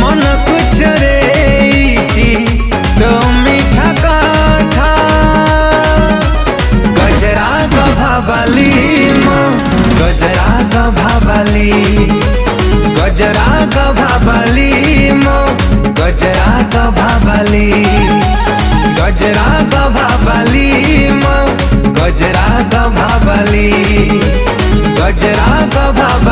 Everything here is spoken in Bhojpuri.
मन कुछ रे तो मीठा काठा गजरा गभाबाली मो गजरा गभाबाली गजरा गभाबाली मो गजरा गभाबाली गजरा गभाबाली मो गजरा गभाबाली गजरा गभाबाली